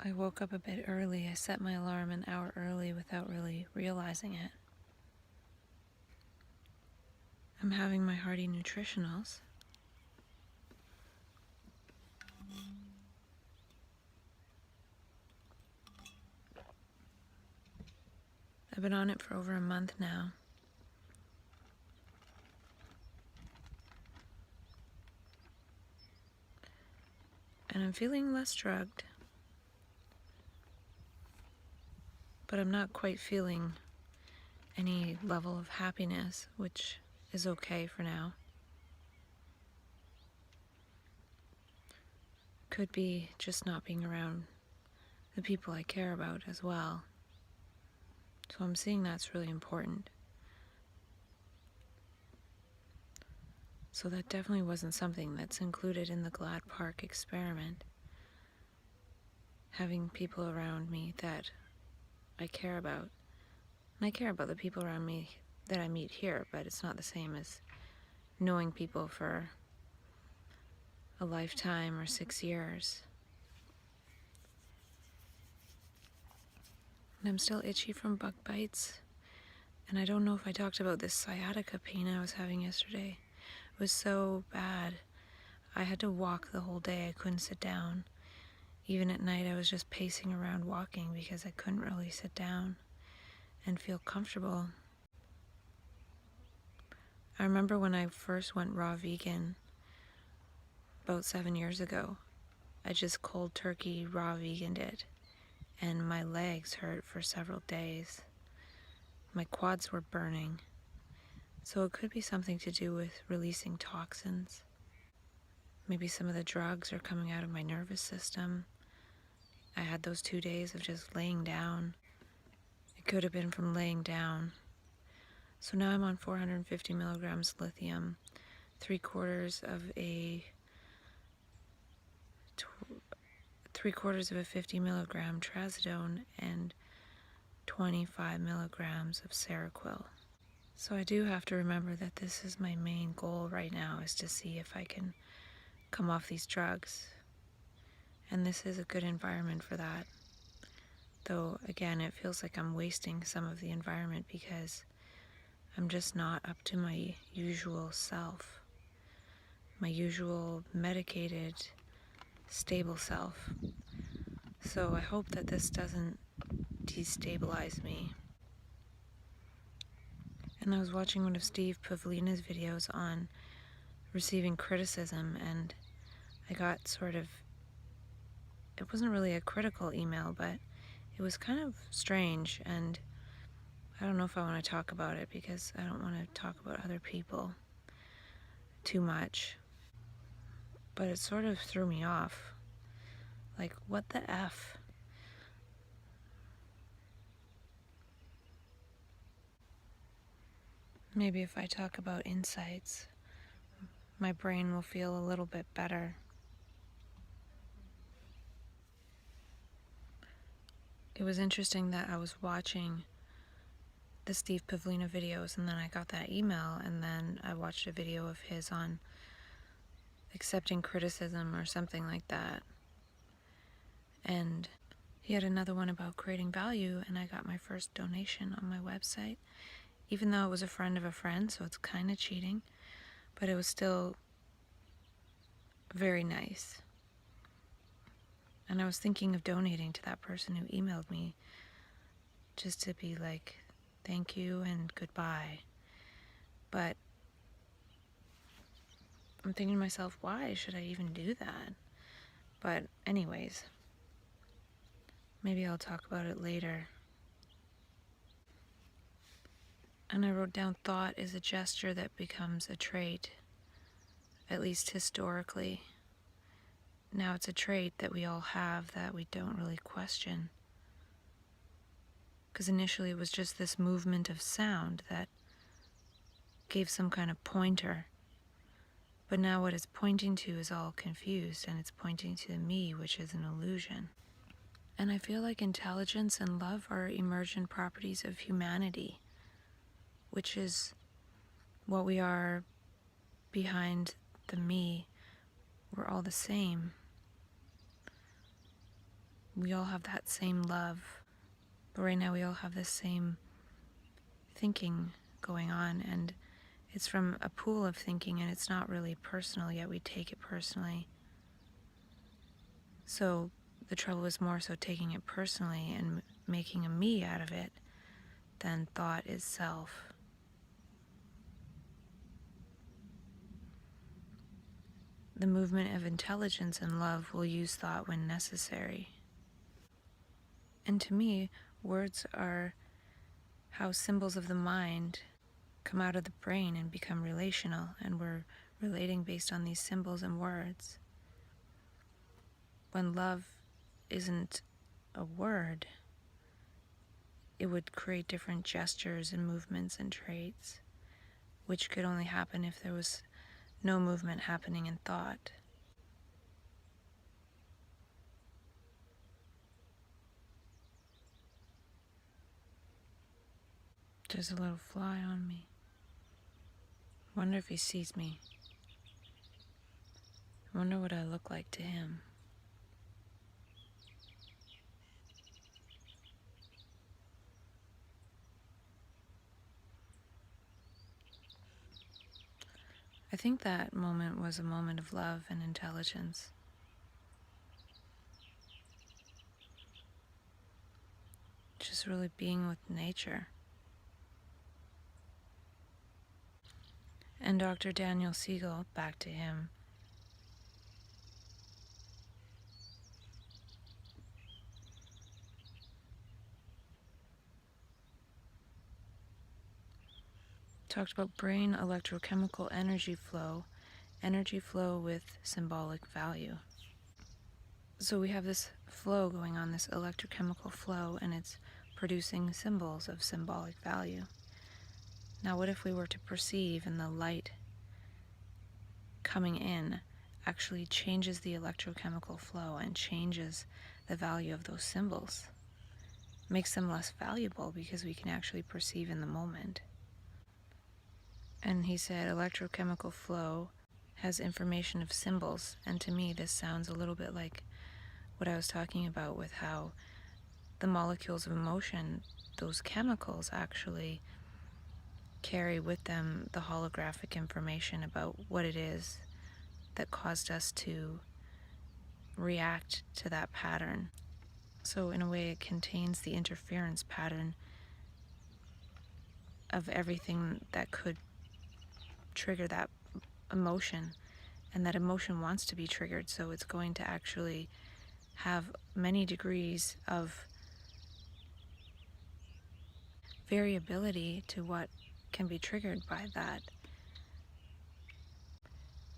I woke up a bit early. I set my alarm an hour early without really realizing it. I'm having my hearty nutritionals. I've been on it for over a month now. And I'm feeling less drugged. But I'm not quite feeling any level of happiness, which is okay for now. Could be just not being around the people I care about as well. So I'm seeing that's really important. So that definitely wasn't something that's included in the Glad Park experiment. Having people around me that I care about. And I care about the people around me that I meet here, but it's not the same as knowing people for a lifetime or 6 years. And I'm still itchy from bug bites. And I don't know if I talked about this sciatica pain I was having yesterday. It was so bad. I had to walk the whole day. I couldn't sit down. Even at night, I was just pacing around walking because I couldn't really sit down and feel comfortable. I remember when I first went raw vegan about 7 years ago. I just cold turkey raw veganed it, and my legs hurt for several days. My quads were burning. So it could be something to do with releasing toxins. Maybe some of the drugs are coming out of my nervous system. I had those 2 days of just laying down. It could have been from laying down. So now I'm on 450 milligrams lithium, 3/4 of a 50 milligram trazodone, and 25 milligrams of Seroquel. So I do have to remember that this is my main goal right now, is to see if I can come off these drugs. And this is a good environment for that. Though, again, it feels like I'm wasting some of the environment because I'm just not up to my usual self, my usual medicated, stable self. So I hope that this doesn't destabilize me. And I was watching one of Steve Pavlina's videos on receiving criticism, and I got it wasn't really a critical email, but it was kind of strange, and I don't know if I want to talk about it because I don't want to talk about other people too much. But it sort of threw me off. Like, what the F? Maybe if I talk about insights, my brain will feel a little bit better. It was interesting that I was watching the Steve Pavlina videos, and then I got that email, and then I watched a video of his on accepting criticism or something like that. And he had another one about creating value, and I got my first donation on my website, even though it was a friend of a friend, so it's kind of cheating, but it was still very nice. And I was thinking of donating to that person who emailed me, just to be like, thank you and goodbye. But I'm thinking to myself, why should I even do that? But anyways, maybe I'll talk about it later. And I wrote down, thought is a gesture that becomes a trait, at least historically. Now it's a trait that we all have that we don't really question. Because initially it was just this movement of sound that gave some kind of pointer. But now what it's pointing to is all confused, and it's pointing to me, which is an illusion. And I feel like intelligence and love are emergent properties of humanity, which is what we are behind the me. We're all the same. we all have that same love, but right now we all have this same thinking going on, and it's from a pool of thinking, and it's not really personal, yet we take it personally. So the trouble is more so taking it personally and making a me out of it than thought itself. The movement of intelligence and love will use thought when necessary. And to me, words are how symbols of the mind come out of the brain and become relational, and we're relating based on these symbols and words. When love isn't a word, it would create different gestures and movements and traits, which could only happen if there was no movement happening in thought. There's a little fly on me. Wonder if he sees me. Wonder what I look like to him. I think that moment was a moment of love and intelligence. Just really being with nature. And Dr. Daniel Siegel, back to him, talked about brain electrochemical energy flow with symbolic value. So we have this flow going on, this electrochemical flow, and it's producing symbols of symbolic value. Now, what if we were to perceive and the light coming in actually changes the electrochemical flow and changes the value of those symbols? Makes them less valuable because we can actually perceive in the moment. And he said electrochemical flow has information of symbols, and to me this sounds a little bit like what I was talking about with how the molecules of emotion, those chemicals, actually carry with them the holographic information about what it is that caused us to react to that pattern. So in a way it contains the interference pattern of everything that could trigger that emotion, and that emotion wants to be triggered, so it's going to actually have many degrees of variability to what can be triggered by that.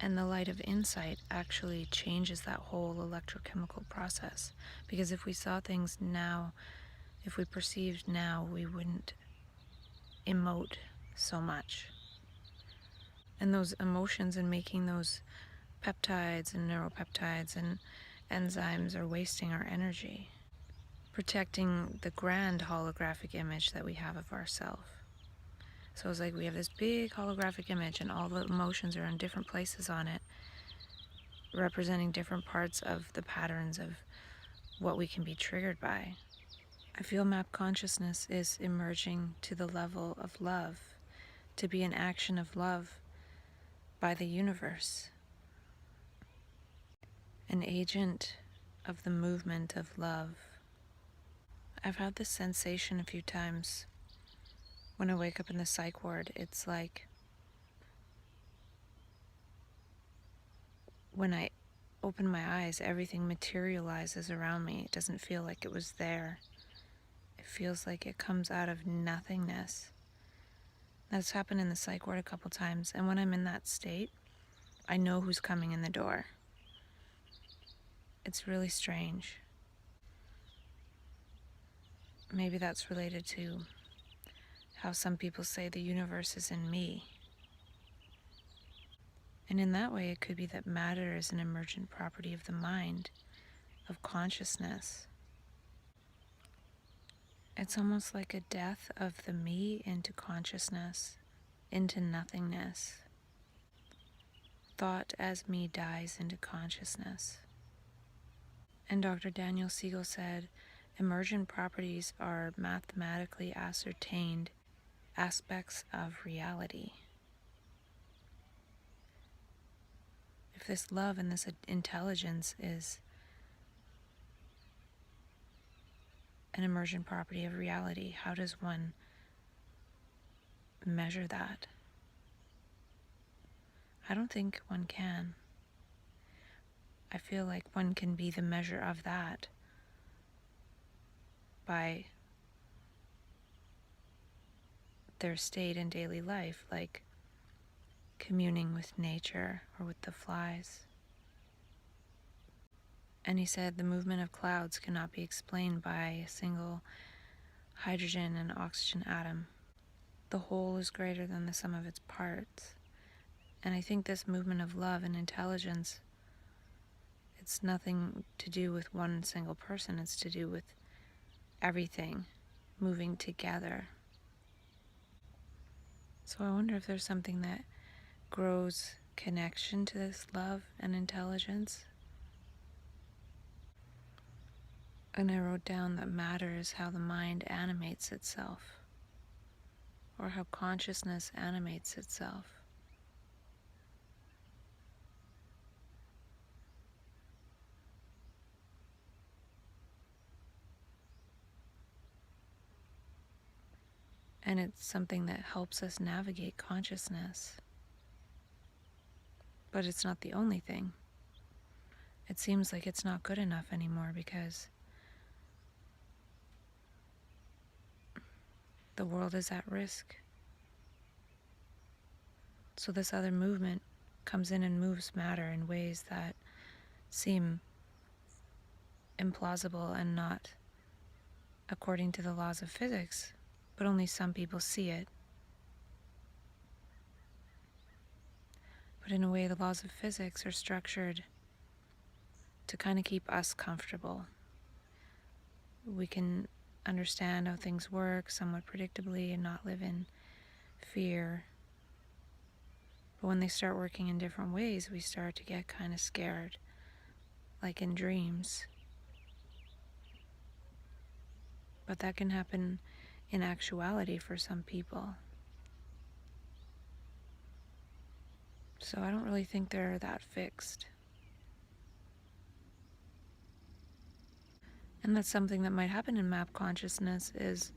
And the light of insight actually changes that whole electrochemical process, because if we saw things now, if we perceived now, we wouldn't emote so much. And those emotions and making those peptides and neuropeptides and enzymes are wasting our energy, protecting the grand holographic image that we have of ourselves. So it's like we have this big holographic image and all the emotions are in different places on it, representing different parts of the patterns of what we can be triggered by. I feel map consciousness is emerging to the level of love, to be an action of love by the universe, an agent of the movement of love. I've had this sensation a few times when I wake up in the psych ward. It's like when I open my eyes, everything materializes around me. It doesn't feel like it was there. It feels like it comes out of nothingness. That's happened in the psych ward a couple times, and when I'm in that state, I know who's coming in the door. It's really strange. Maybe that's related to how some people say the universe is in me. And in that way, it could be that matter is an emergent property of the mind, of consciousness. It's almost like a death of the me into consciousness, into nothingness. Thought as me dies into consciousness. And Dr. Daniel Siegel said, emergent properties are mathematically ascertained aspects of reality. If this love and this intelligence is an emergent property of reality, how does one measure that? I don't think one can. I feel like one can be the measure of that by their state in daily life, like communing with nature or with the flies. And he said the movement of clouds cannot be explained by a single hydrogen and oxygen atom. The whole is greater than the sum of its parts. And I think this movement of love and intelligence, it's nothing to do with one single person, it's to do with everything moving together. So I wonder if there's something that grows connection to this love and intelligence. And I wrote down that matter is how the mind animates itself, or how consciousness animates itself. And it's something that helps us navigate consciousness. But it's not the only thing. It seems like it's not good enough anymore because the world is at risk. So this other movement comes in and moves matter in ways that seem implausible and not according to the laws of physics, but only some people see it. But in a way, the laws of physics are structured to kind of keep us comfortable. We can understand how things work somewhat predictably and not live in fear. But when they start working in different ways, we start to get kind of scared, like in dreams. But that can happen in actuality for some people. So I don't really think they're that fixed. And that's something that might happen in map consciousness is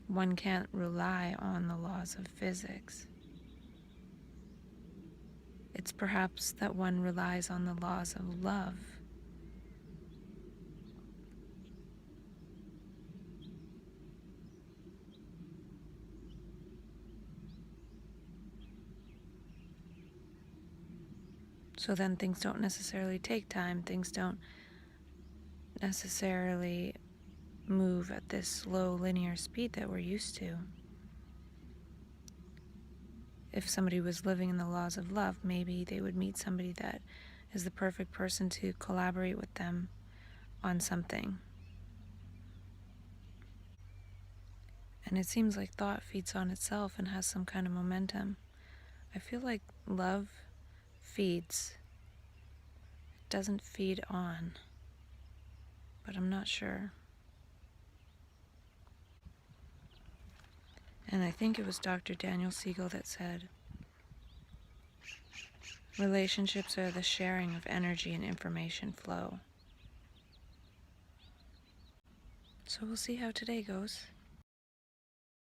one can't rely on the laws of physics. It's perhaps that one relies on the laws of love. So then things don't necessarily take time, things don't necessarily move at this slow linear speed that we're used to. If somebody was living in the laws of love, maybe they would meet somebody that is the perfect person to collaborate with them on something. And it seems like thought feeds on itself and has some kind of momentum. I feel like love feeds. It doesn't feed on. But I'm not sure. And I think it was Dr. Daniel Siegel that said, relationships are the sharing of energy and information flow. So we'll see how today goes.